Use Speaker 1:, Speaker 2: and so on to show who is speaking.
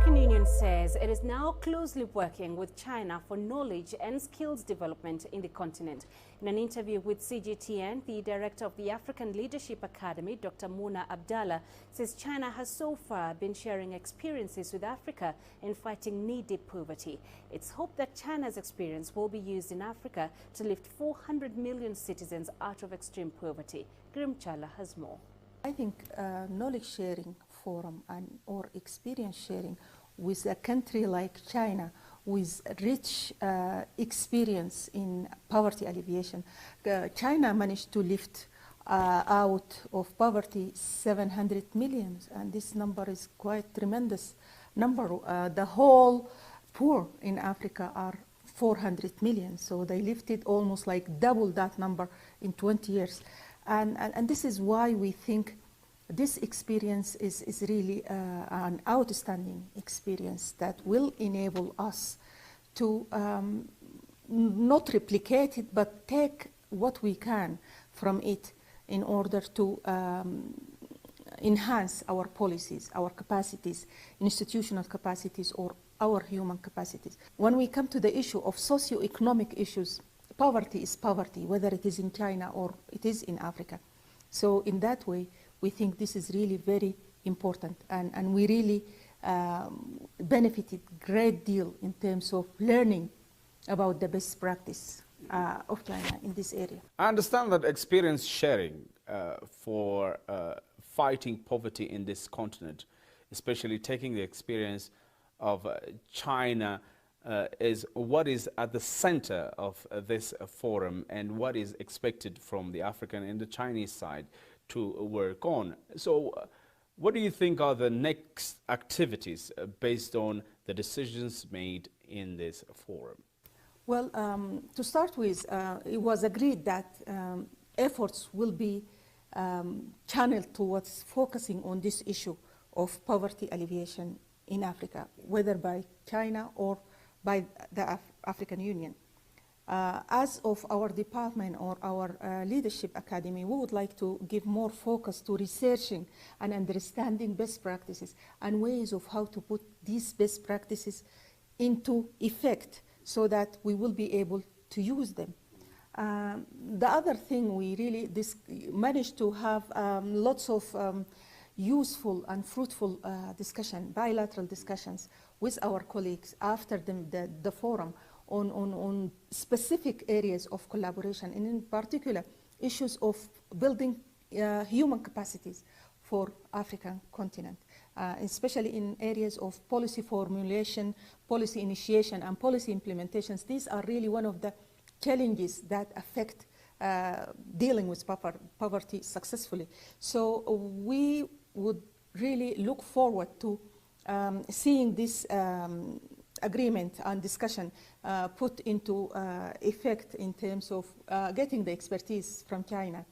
Speaker 1: African Union says it is now closely working with China for knowledge and skills development in the continent. In an interview with CGTN, the director of the African Leadership Academy, Dr. Muna Abdallah, says China has so far been sharing experiences with Africa in fighting knee-deep poverty. It's hoped that China's experience will be used in Africa to lift 400 million citizens out of extreme poverty. Grim Chala has more.
Speaker 2: I think knowledge sharing forum or experience sharing with a country like China with rich experience in poverty alleviation. China managed to lift out of poverty 700 million, and this number is quite tremendous number. The whole poor in Africa are 400 million, so they lifted almost like double that number in 20 years. And this is why we think this experience is really an outstanding experience that will enable us to not replicate it, but take what we can from it in order to enhance our policies, our capacities, institutional capacities, or our human capacities. When we come to the issue of socio-economic issues, poverty is poverty, whether it is in China or it is in Africa. So in that way, we think this is really very important, and we really benefited a great deal in terms of learning about the best practice of China in this area.
Speaker 3: I understand that experience sharing for fighting poverty in this continent, especially taking the experience of China, is what is at the center of this forum and what is expected from the African and the Chinese side to work on. So what do you think are the next activities based on the decisions made in this forum?
Speaker 2: Well, to start with, it was agreed that efforts will be channeled towards focusing on this issue of poverty alleviation in Africa, whether by China or by the African Union. As of our department or our leadership academy, we would like to give more focus to researching and understanding best practices and ways of how to put these best practices into effect so that we will be able to use them. The other thing, we really managed to have lots of useful and fruitful bilateral discussions with our colleagues after the forum on specific areas of collaboration, and in particular issues of building human capacities for African continent, especially in areas of policy formulation, policy initiation, and policy implementations. These are really one of the challenges that affect dealing with poverty successfully. So we would really look forward to seeing this agreement and discussion put into effect in terms of getting the expertise from China.